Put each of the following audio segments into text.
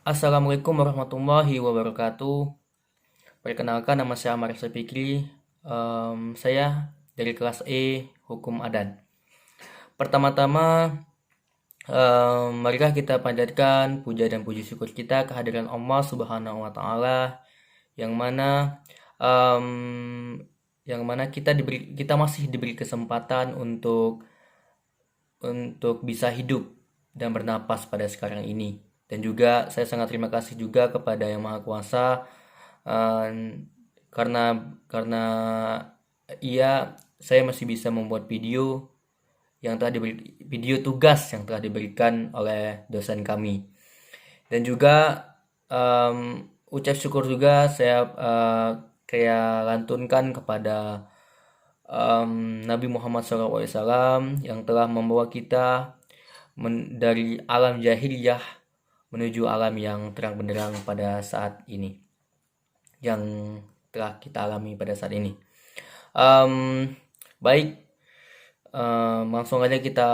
Assalamualaikum warahmatullahi wabarakatuh. Perkenalkan, nama saya Marisa Fikri. Saya dari kelas E Hukum Adat. Pertama-tama, marilah kita panjatkan puja dan puji syukur kita kehadiran Allah Subhanahu wa Ta'ala, yang mana em, kita masih diberi kesempatan untuk bisa hidup dan bernapas pada sekarang ini. Dan juga saya sangat terima kasih juga kepada Yang Maha Kuasa, eh, karena ia saya masih bisa membuat video tugas yang telah diberikan oleh dosen kami. Dan juga ucap syukur juga saya kayak lantunkan kepada Nabi Muhammad SAW yang telah membawa kita dari alam jahiliyah menuju alam yang terang benderang pada saat ini, yang telah kita alami pada saat ini. Baik, langsung aja kita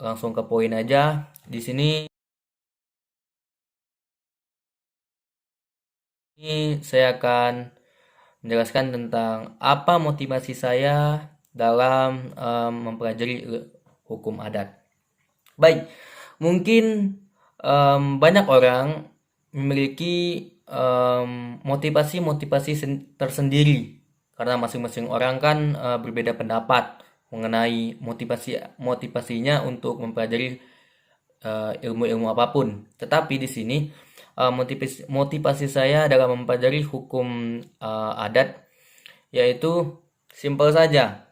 langsung ke poin aja. Di sini saya akan menjelaskan tentang apa motivasi saya dalam mempelajari hukum adat. Baik, mungkin banyak orang memiliki motivasi-motivasi tersendiri, karena masing-masing orang kan berbeda pendapat mengenai motivasinya untuk mempelajari ilmu-ilmu apapun. Tetapi di sini motivasi saya dalam mempelajari hukum adat yaitu simpel saja.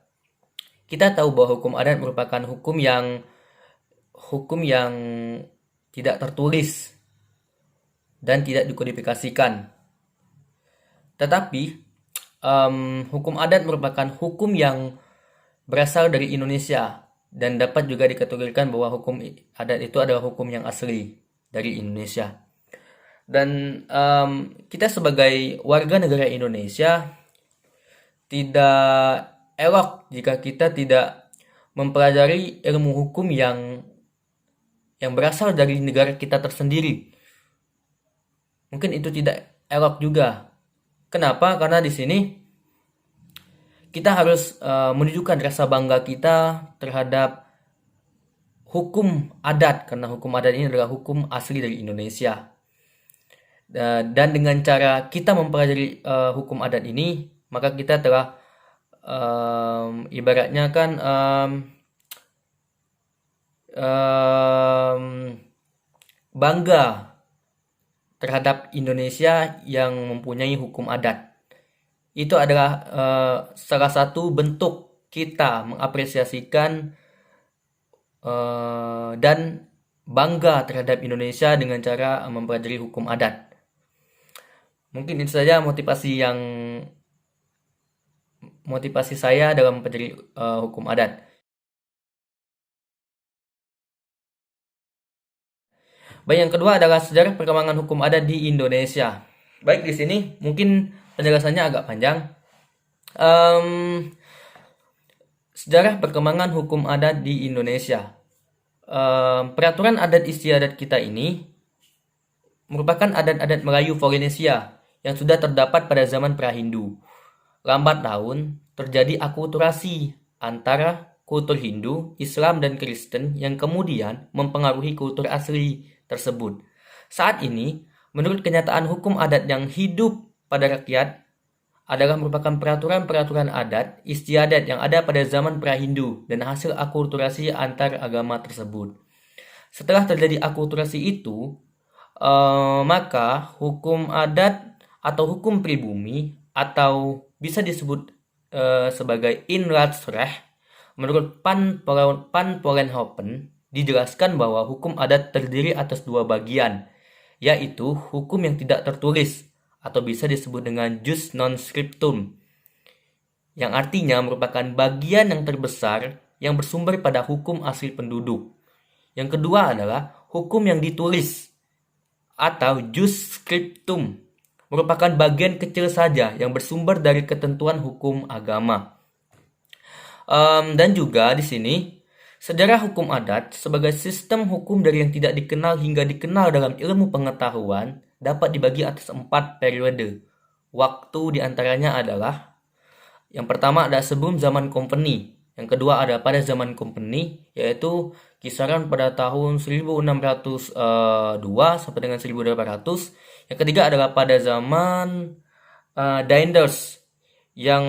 Kita tahu bahwa hukum adat merupakan hukum yang tidak tertulis dan tidak dikodifikasikan. Tetapi hukum adat merupakan hukum yang berasal dari Indonesia dan dapat juga dikategorikan bahwa hukum adat itu adalah hukum yang asli dari Indonesia. Dan kita sebagai warga negara Indonesia tidak elok jika kita tidak mempelajari ilmu hukum yang berasal dari negara kita tersendiri. Mungkin itu tidak elok juga. Kenapa? Karena di sini kita harus menunjukkan rasa bangga kita terhadap hukum adat, karena hukum adat ini adalah hukum asli dari Indonesia. Dan dengan cara kita mempelajari hukum adat ini, maka kita telah ibaratnya kan bangga terhadap Indonesia yang mempunyai hukum adat. Itu adalah salah satu bentuk kita mengapresiasikan dan bangga terhadap Indonesia dengan cara mempelajari hukum adat. Mungkin itu saja motivasi saya dalam mempelajari hukum adat. Baik, yang kedua adalah sejarah perkembangan hukum adat di Indonesia. Baik, di sini mungkin penjelasannya agak panjang. Sejarah perkembangan hukum adat di Indonesia. Peraturan adat istiadat kita ini merupakan adat-adat Melayu Polinesia yang sudah terdapat pada zaman pra-Hindu. Lambat laun terjadi akulturasi antara kultur Hindu, Islam, dan Kristen yang kemudian mempengaruhi kultur asli tersebut. Saat ini, menurut kenyataan hukum adat yang hidup pada rakyat adalah merupakan peraturan-peraturan adat istiadat yang ada pada zaman pra-Hindu dan hasil akulturasi antar agama tersebut. Setelah terjadi akulturasi itu, maka hukum adat atau hukum pribumi atau bisa disebut sebagai Inlandsrecht menurut Van Vollenhoven dijelaskan bahwa hukum adat terdiri atas dua bagian, yaitu hukum yang tidak tertulis atau bisa disebut dengan jus non scriptum, yang artinya merupakan bagian yang terbesar yang bersumber pada hukum asli penduduk. Yang kedua adalah hukum yang ditulis atau jus scriptum, merupakan bagian kecil saja yang bersumber dari ketentuan hukum agama. Dan juga di sini Sejarah hukum adat sebagai sistem hukum dari yang tidak dikenal hingga dikenal dalam ilmu pengetahuan dapat dibagi atas 4 periode. Waktu diantaranya adalah yang pertama ada sebelum zaman company, yang kedua ada pada zaman company, yaitu kisaran pada tahun 1602 sampai dengan 1800. Yang ketiga adalah pada zaman Daenders, yang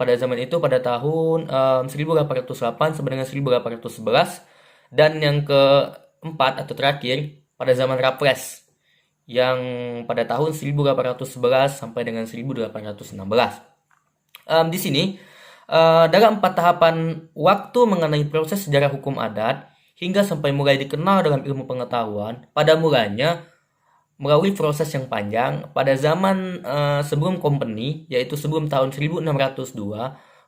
pada zaman itu pada tahun 1808 sampai dengan 1811. Dan yang keempat atau terakhir pada zaman Raffles, yang pada tahun 1811 sampai dengan 1816. Di sini dalam 4 tahapan waktu mengenai proses sejarah hukum adat hingga sampai mulai dikenal dalam ilmu pengetahuan, pada mulanya melalui proses yang panjang pada zaman sebelum company, yaitu sebelum tahun 1602,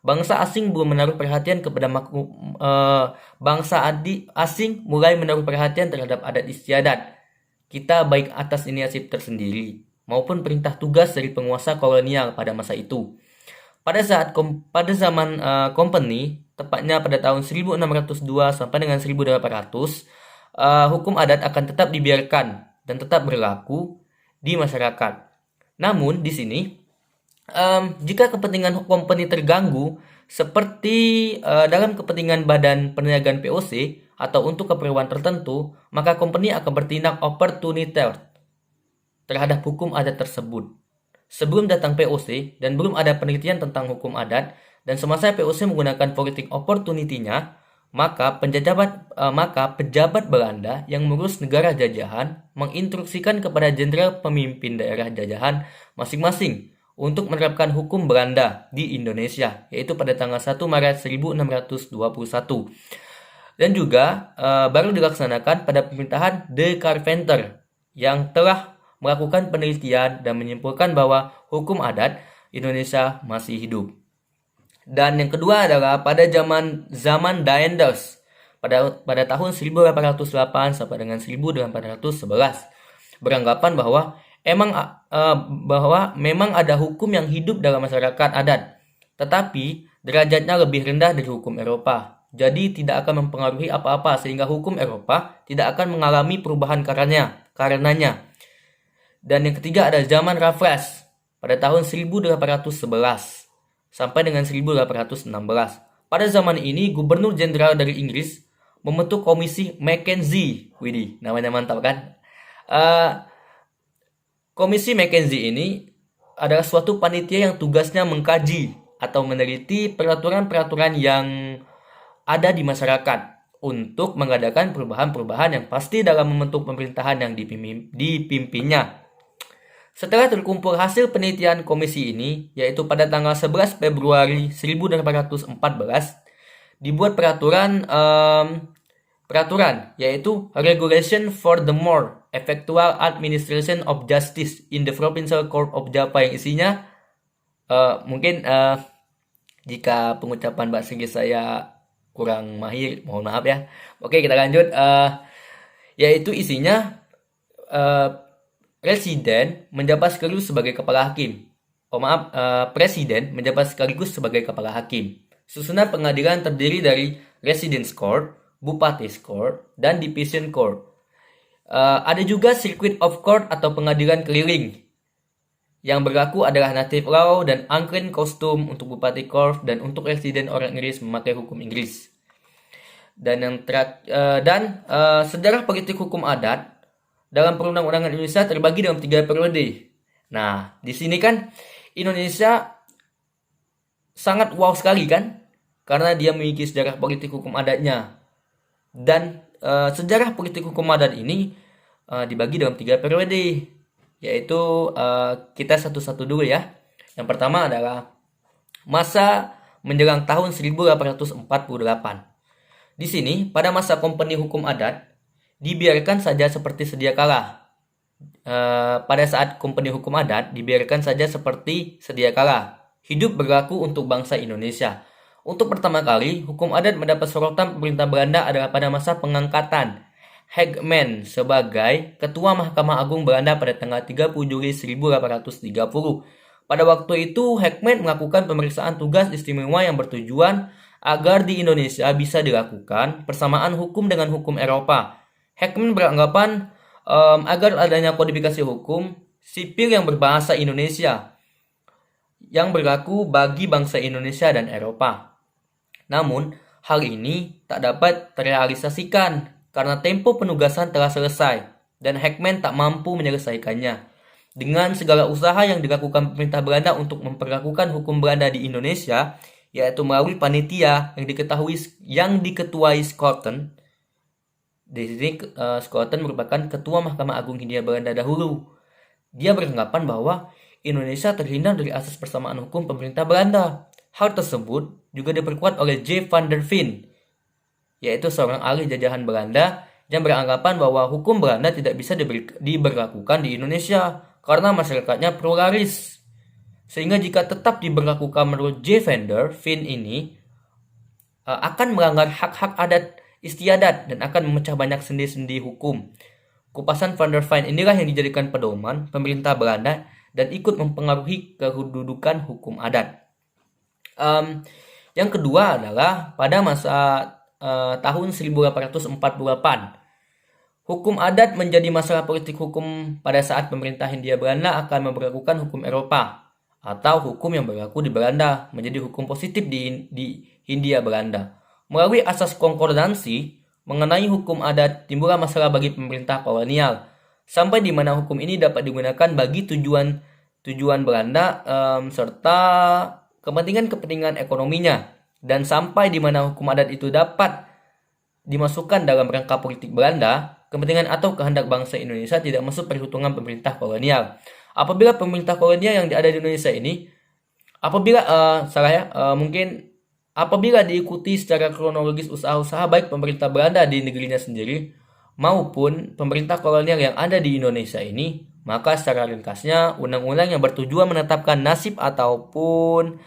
bangsa asing belum menaruh perhatian kepada bangsa asing mulai menaruh perhatian terhadap adat istiadat kita, baik atas inisiatif tersendiri maupun perintah tugas dari penguasa kolonial pada masa itu. Pada zaman company, tepatnya pada tahun 1602 sampai dengan 1800, hukum adat akan tetap dibiarkan dan tetap berlaku di masyarakat. Namun di sini jika kepentingan company terganggu, seperti dalam kepentingan badan perniagaan POC atau untuk keperluan tertentu, maka company akan bertindak oportuniter terhadap hukum adat tersebut. Sebelum datang POC dan belum ada penelitian tentang hukum adat, dan semasa POC menggunakan politik opportunity-nya, maka pejabat Belanda yang mengurus negara jajahan menginstruksikan kepada jenderal pemimpin daerah jajahan masing-masing untuk menerapkan hukum Belanda di Indonesia, yaitu pada tanggal 1 Maret 1621. Dan juga baru dilaksanakan pada pemerintahan De Carpenter, yang telah melakukan penelitian dan menyimpulkan bahwa hukum adat Indonesia masih hidup. Dan yang kedua adalah pada zaman Daenders pada tahun 1808 sampai dengan 1811, beranggapan bahwa memang ada hukum yang hidup dalam masyarakat adat, tetapi derajatnya lebih rendah dari hukum Eropa. Jadi tidak akan mempengaruhi apa-apa, sehingga hukum Eropa tidak akan mengalami perubahan karenanya. Dan yang ketiga ada zaman Raffles pada tahun 1811 sampai dengan 1816. Pada zaman ini, Gubernur Jenderal dari Inggris membentuk Komisi Mackenzie. Widih, namanya mantap kan? Komisi Mackenzie ini adalah suatu panitia yang tugasnya mengkaji atau meneliti peraturan-peraturan yang ada di masyarakat untuk mengadakan perubahan-perubahan yang pasti dalam membentuk pemerintahan yang dipimpinnya. Setelah terkumpul hasil penelitian komisi ini, yaitu pada tanggal 11 Februari 1814, dibuat peraturan yaitu Regulation for the More Effectual Administration of Justice in the Provincial Court of Java, yang isinya mungkin jika pengucapan bahasa Inggris saya kurang mahir, mohon maaf ya. Oke, kita lanjut. Yaitu isinya Presiden menjabat sekaligus sebagai kepala hakim. Presiden menjabat sekaligus sebagai kepala hakim. Susunan pengadilan terdiri dari Residence Court, Bupati's Court, dan Division Court. Ada juga Circuit of Court atau pengadilan keliling. Yang berlaku adalah native law dan unclean custom untuk Bupati Court, dan untuk residen orang Inggris memakai hukum Inggris. Dan sejarah politik hukum adat dalam perundang-undangan Indonesia terbagi dalam 3 periode. Nah, di sini kan Indonesia sangat wow sekali kan, karena dia memiliki sejarah politik hukum adatnya. Dan sejarah politik hukum adat ini dibagi dalam 3 periode, yaitu kita satu-satu dulu ya. Yang pertama adalah masa menjelang tahun 1848. Di sini, pada masa kompeni hukum adat, dibiarkan saja seperti sedia kala. Pada saat kompeni hukum adat, dibiarkan saja seperti sedia kala. Hidup berlaku untuk bangsa Indonesia. Untuk pertama kali, hukum adat mendapat sorotan pemerintah Belanda adalah pada masa pengangkatan Hegman sebagai Ketua Mahkamah Agung Belanda pada tanggal 30 Juli 1830. Pada waktu itu, Hegman melakukan pemeriksaan tugas istimewa yang bertujuan agar di Indonesia bisa dilakukan persamaan hukum dengan hukum Eropa. Heckman beranggapan agar adanya kodifikasi hukum sipil yang berbahasa Indonesia yang berlaku bagi bangsa Indonesia dan Eropa. Namun, hal ini tak dapat terrealisasikan karena tempo penugasan telah selesai dan Heckman tak mampu menyelesaikannya. Dengan segala usaha yang dilakukan pemerintah Belanda untuk memperlakukan hukum Belanda di Indonesia, yaitu melalui panitia yang diketuai Schouten. Di sini Schouten merupakan ketua Mahkamah Agung Hindia Belanda dahulu. Dia beranggapan bahwa Indonesia terhindar dari asas persamaan hukum pemerintah Belanda. Hal tersebut juga diperkuat oleh J. van der Veen, yaitu seorang ahli jajahan Belanda yang beranggapan bahwa hukum Belanda tidak bisa diberlakukan di Indonesia karena masyarakatnya pluralis. Sehingga jika tetap diberlakukan menurut J. van der Veen ini akan melanggar hak-hak adat istiadat dan akan memecah banyak sendi-sendi hukum. Kupasan van der Veen inilah yang dijadikan pedoman pemerintah Belanda dan ikut mempengaruhi kedudukan hukum adat. Yang kedua adalah pada masa tahun 1848. Hukum adat menjadi masalah politik hukum pada saat pemerintah Hindia Belanda akan memberlakukan hukum Eropa atau hukum yang berlaku di Belanda menjadi hukum positif di Hindia Belanda. Melalui asas konkordansi mengenai hukum adat timbullah masalah bagi pemerintah kolonial sampai di mana hukum ini dapat digunakan bagi tujuan Belanda serta kepentingan ekonominya dan sampai di mana hukum adat itu dapat dimasukkan dalam rangka politik Belanda, kepentingan atau kehendak bangsa Indonesia tidak masuk perhitungan pemerintah kolonial. Apabila pemerintah kolonial yang ada di Indonesia ini, apabila diikuti secara kronologis usaha-usaha baik pemerintah Belanda di negerinya sendiri maupun pemerintah kolonial yang ada di Indonesia ini, maka secara ringkasnya undang-undang yang bertujuan menetapkan nasib ataupun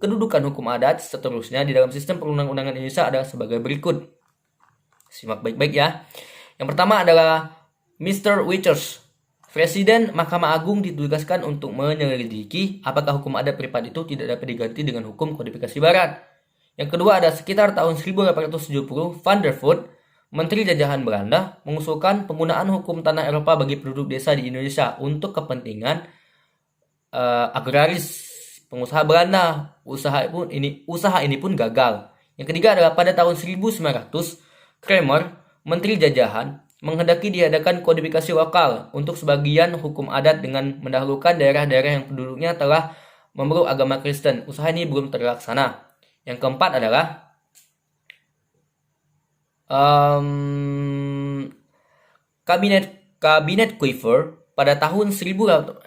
kedudukan hukum adat seterusnya di dalam sistem perundang-undangan Indonesia adalah sebagai berikut. Simak baik-baik ya. Yang pertama adalah Mr. Withers. Presiden Mahkamah Agung ditugaskan untuk menyelidiki apakah hukum adat privat itu tidak dapat diganti dengan hukum kodifikasi barat. Yang kedua ada sekitar tahun 1870, Van der Voort, Menteri Jajahan Belanda, mengusulkan penggunaan hukum tanah Eropa bagi penduduk desa di Indonesia untuk kepentingan agraris pengusaha Belanda. Usaha ini pun gagal. Yang ketiga adalah pada tahun 1900, Kramer, Menteri Jajahan, menghendaki diadakan kodifikasi lokal untuk sebagian hukum adat dengan mendahulukan daerah-daerah yang penduduknya telah memeluk agama Kristen. Usaha ini belum terlaksana. Yang keempat adalah Kabinet Kuyver pada tahun 1904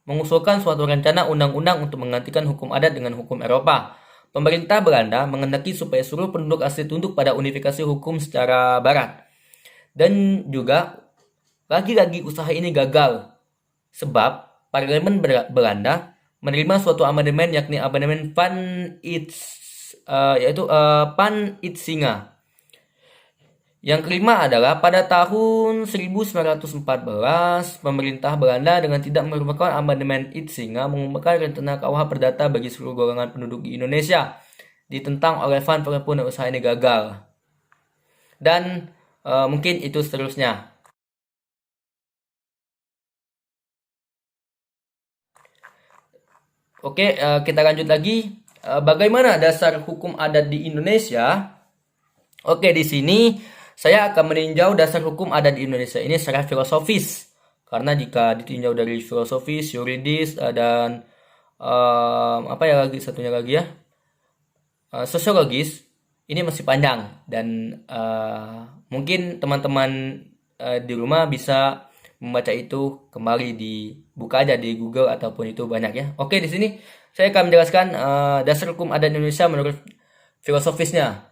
mengusulkan suatu rencana undang-undang untuk menggantikan hukum adat dengan hukum Eropa. Pemerintah Belanda menghendaki supaya seluruh penduduk asli tunduk pada unifikasi hukum secara barat. Dan juga lagi-lagi usaha ini gagal sebab Parlemen Belanda menerima suatu amandemen yakni amandemen Van Itzinga. Yang kelima adalah pada tahun 1914, pemerintah Belanda dengan tidak merupakan amandemen Itzinga mengumumkan rencana KUH perdata bagi seluruh golongan penduduk di Indonesia. Ditentang oleh Van walaupun usaha ini gagal. Dan mungkin itu seterusnya. Oke, kita lanjut lagi. Bagaimana dasar hukum adat di Indonesia? Oke, di sini saya akan meninjau dasar hukum adat di Indonesia ini secara filosofis. Karena jika ditinjau dari filosofis, yuridis, dan satunya lagi ya, sosiologis, ini masih panjang. Dan mungkin teman-teman di rumah bisa membaca itu kembali, dibuka aja di Google ataupun itu banyak ya. Oke, di sini saya akan menjelaskan dasar hukum adat Indonesia menurut filosofisnya.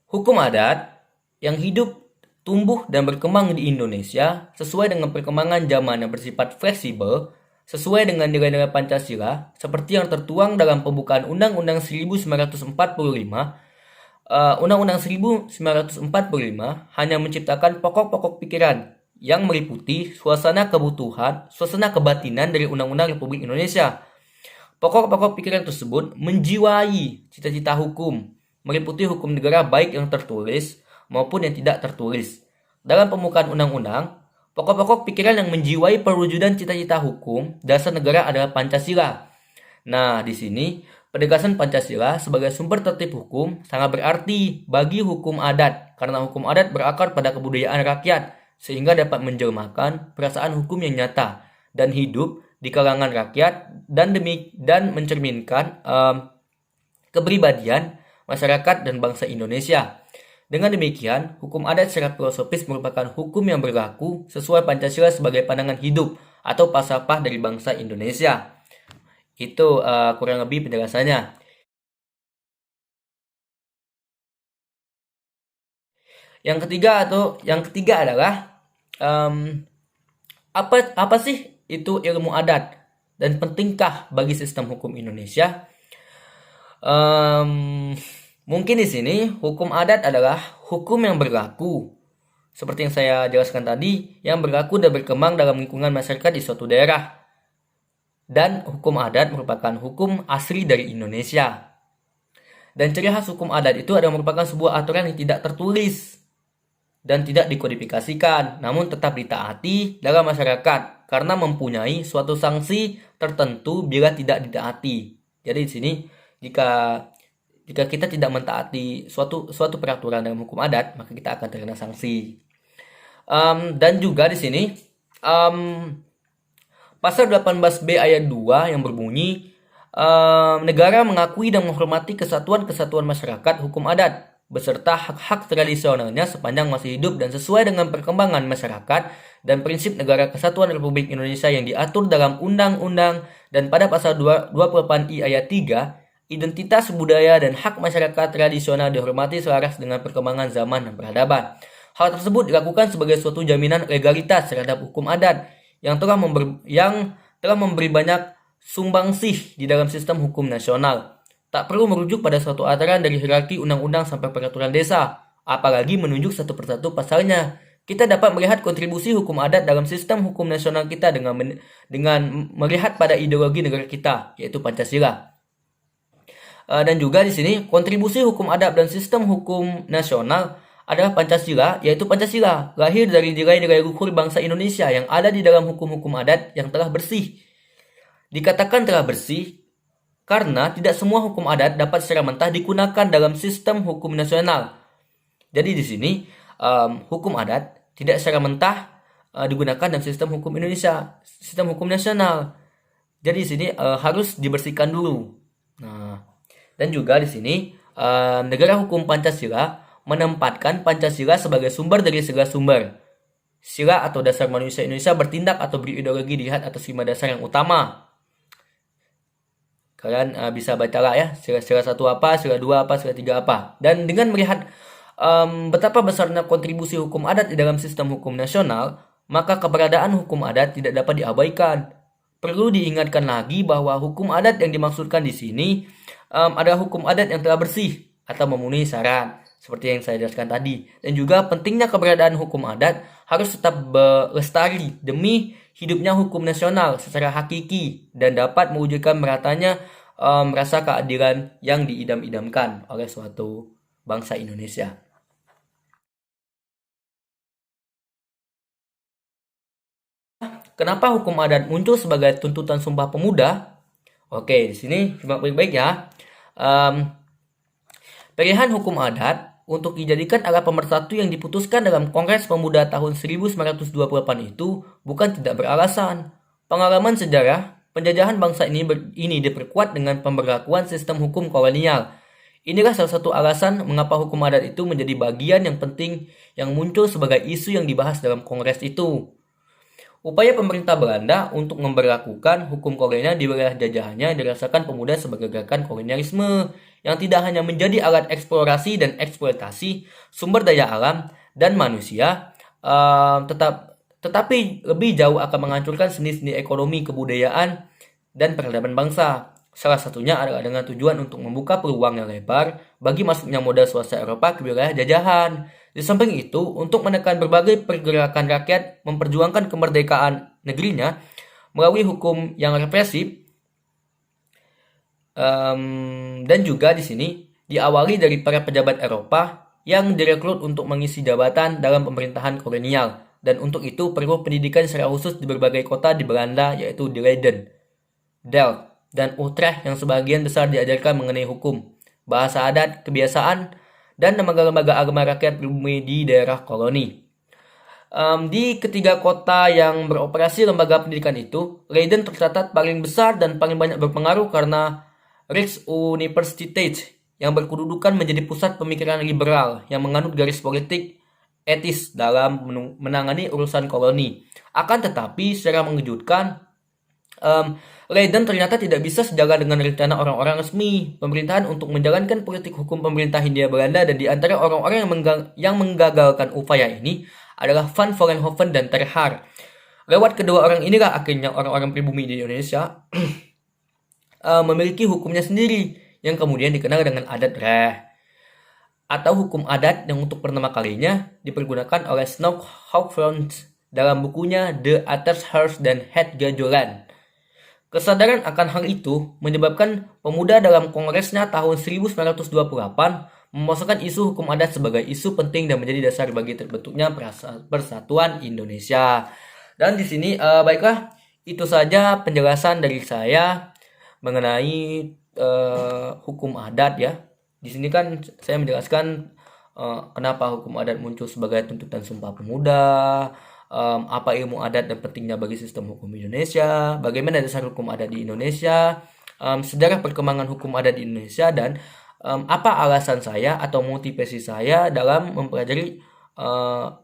Hukum adat yang hidup, tumbuh, dan berkembang di Indonesia sesuai dengan perkembangan zaman yang bersifat fleksibel, sesuai dengan nilai-nilai Pancasila, seperti yang tertuang dalam pembukaan Undang-Undang 1945. Undang-Undang 1945 hanya menciptakan pokok-pokok pikiran yang meliputi suasana kebatinan dari Undang-Undang Republik Indonesia. Pokok-pokok pikiran tersebut menjiwai cita-cita hukum, meliputi hukum negara baik yang tertulis maupun yang tidak tertulis. Dalam pembukaan undang-undang, pokok-pokok pikiran yang menjiwai perwujudan cita-cita hukum dasar negara adalah Pancasila. Nah, di sini penegasan Pancasila sebagai sumber tertib hukum sangat berarti bagi hukum adat, karena hukum adat berakar pada kebudayaan rakyat, sehingga dapat menjelmakan perasaan hukum yang nyata dan hidup di kalangan rakyat dan mencerminkan kepribadian masyarakat dan bangsa Indonesia. Dengan demikian, hukum adat secara filosofis merupakan hukum yang berlaku sesuai Pancasila sebagai pandangan hidup atau falsafah dari bangsa Indonesia. Itu kurang lebih penjelasannya. Yang ketiga adalah apa sih itu ilmu adat dan pentingkah bagi sistem hukum Indonesia? Mungkin di sini hukum adat adalah hukum yang berlaku seperti yang saya jelaskan tadi, yang berlaku dan berkembang dalam lingkungan masyarakat di suatu daerah. Dan hukum adat merupakan hukum asli dari Indonesia. Dan ciri khas hukum adat itu adalah merupakan sebuah aturan yang tidak tertulis dan tidak dikodifikasikan, namun tetap ditaati dalam masyarakat karena mempunyai suatu sanksi tertentu bila tidak ditaati. Jadi di sini jika kita tidak mentaati suatu peraturan dalam hukum adat, maka kita akan terkena sanksi. Dan juga di sini pasal 18B ayat 2 yang berbunyi negara mengakui dan menghormati kesatuan masyarakat hukum adat beserta hak-hak tradisionalnya sepanjang masih hidup dan sesuai dengan perkembangan masyarakat dan prinsip negara kesatuan Republik Indonesia yang diatur dalam undang-undang. Dan pada pasal 28I ayat 3, identitas budaya dan hak masyarakat tradisional dihormati selaras dengan perkembangan zaman dan peradaban. Hal tersebut dilakukan sebagai suatu jaminan legalitas terhadap hukum adat yang telah memberi banyak sumbangsih di dalam sistem hukum nasional. Tak perlu merujuk pada suatu aturan dari hierarki undang-undang sampai peraturan desa, apalagi menunjuk satu persatu pasalnya. Kita dapat melihat kontribusi hukum adat dalam sistem hukum nasional kita dengan melihat pada ideologi negara kita, yaitu Pancasila. Dan juga di sini kontribusi hukum adat dan sistem hukum nasional adalah Pancasila, yaitu Pancasila lahir dari nilai-nilai luhur bangsa Indonesia yang ada di dalam hukum-hukum adat yang telah bersih. Dikatakan telah bersih karena tidak semua hukum adat dapat secara mentah digunakan dalam sistem hukum nasional. Jadi di sini hukum adat tidak secara mentah digunakan dalam sistem hukum Indonesia, sistem hukum nasional. Jadi di sini harus dibersihkan dulu. Nah, dan juga di sini negara hukum Pancasila menempatkan Pancasila sebagai sumber dari segala sumber. Sila atau dasar manusia Indonesia bertindak atau berideologi dilihat atas 5 dasar yang utama. Kalian bisa bacalah ya, sila 1 apa, sila 2 apa, sila 3 apa. Dan dengan melihat betapa besarnya kontribusi hukum adat di dalam sistem hukum nasional, maka keberadaan hukum adat tidak dapat diabaikan. Perlu diingatkan lagi bahwa hukum adat yang dimaksudkan di sini adalah hukum adat yang telah bersih atau memenuhi syarat, seperti yang saya jelaskan tadi. Dan juga pentingnya keberadaan hukum adat harus tetap lestari demi hidupnya hukum nasional secara hakiki dan dapat mewujudkan meratanya rasa keadilan yang diidam-idamkan oleh suatu bangsa Indonesia. Kenapa hukum adat muncul sebagai tuntutan Sumpah Pemuda? Oke, di sini simak baik-baik ya. Pilihan hukum adat untuk dijadikan alat pemersatu yang diputuskan dalam Kongres Pemuda tahun 1928 itu bukan tidak beralasan. Pengalaman sejarah penjajahan bangsa ini diperkuat dengan pemberlakuan sistem hukum kolonial. Inilah salah satu alasan mengapa hukum adat itu menjadi bagian yang penting yang muncul sebagai isu yang dibahas dalam Kongres itu. Upaya pemerintah Belanda untuk memberlakukan hukum kolonial di wilayah jajahannya dirasakan pemuda sebagai gerakan kolonialisme yang tidak hanya menjadi alat eksplorasi dan eksploitasi sumber daya alam dan manusia, tetapi lebih jauh akan menghancurkan seni-seni ekonomi, kebudayaan, dan peradaban bangsa. Salah satunya adalah dengan tujuan untuk membuka peluang yang lebar bagi masuknya modal swasta Eropa ke wilayah jajahan. Di samping itu, untuk menekan berbagai pergerakan rakyat memperjuangkan kemerdekaan negerinya melalui hukum yang represif, dan juga di sini diawali dari para pejabat Eropa yang direkrut untuk mengisi jabatan dalam pemerintahan kolonial, dan untuk itu perlu pendidikan secara khusus di berbagai kota di Belanda, yaitu di Leiden, Delft, dan Utrecht yang sebagian besar diajarkan mengenai hukum, bahasa adat, kebiasaan, dan lembaga-lembaga agama rakyat pribumi di daerah koloni. Di ketiga kota yang beroperasi lembaga pendidikan itu, Leiden tercatat paling besar dan paling banyak berpengaruh karena Rijksuniversiteit yang berkedudukan menjadi pusat pemikiran liberal yang menganut garis politik etis dalam menangani urusan koloni. Akan tetapi, secara mengejutkan, Leiden ternyata tidak bisa sejalan dengan rencana orang-orang resmi pemerintahan untuk menjalankan politik hukum pemerintah Hindia Belanda, dan di antara orang-orang yang menggagalkan upaya ini adalah Van Vollenhoven dan Ter Haar. Lewat kedua orang inilah akhirnya orang-orang pribumi di Indonesia memiliki hukumnya sendiri yang kemudian dikenal dengan adat Reh atau hukum adat yang untuk pertama kalinya dipergunakan oleh Snow Hawkfront dalam bukunya The Atersheers dan Het Gajolan. Kesadaran akan hal itu menyebabkan pemuda dalam kongresnya tahun 1928 memasukkan isu hukum adat sebagai isu penting dan menjadi dasar bagi terbentuknya Persatuan Indonesia. Dan di sini baiklah, itu saja penjelasan dari saya mengenai hukum adat ya. Di sini kan saya menjelaskan kenapa hukum adat muncul sebagai tuntutan Sumpah Pemuda, apa ilmu adat dan pentingnya bagi sistem hukum Indonesia, bagaimana dasar hukum adat di Indonesia, sejarah perkembangan hukum adat di Indonesia, dan apa alasan saya atau motivasi saya dalam mempelajari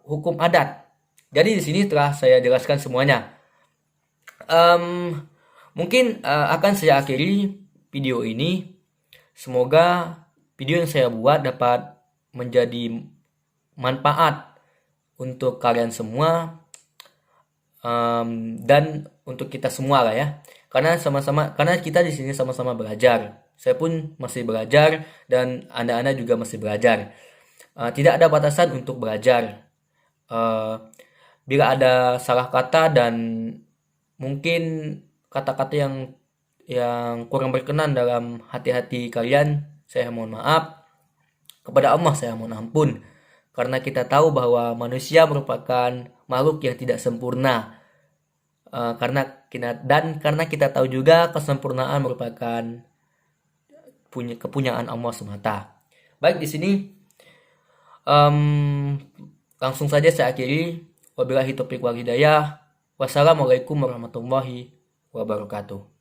hukum adat. Jadi di sini telah saya jelaskan semuanya. Mungkin akan saya akhiri video ini. Semoga video yang saya buat dapat menjadi manfaat untuk kalian semua, dan untuk kita semua lah ya. Karena kita di sini sama-sama belajar. Saya pun masih belajar dan Anda-Anda juga masih belajar. Tidak ada batasan untuk belajar. Bila ada salah kata dan mungkin kata-kata yang kurang berkenan dalam hati-hati kalian, saya mohon maaf. Kepada Allah saya mohon ampun. Karena kita tahu bahwa manusia merupakan makhluk yang tidak sempurna. Karena kita tahu juga kesempurnaan merupakan kepunyaan Allah semata. Baik, di sini langsung saja saya akhiri. Wabillahi taufiq wal hidayah. Wassalamualaikum warahmatullahi wabarakatuh.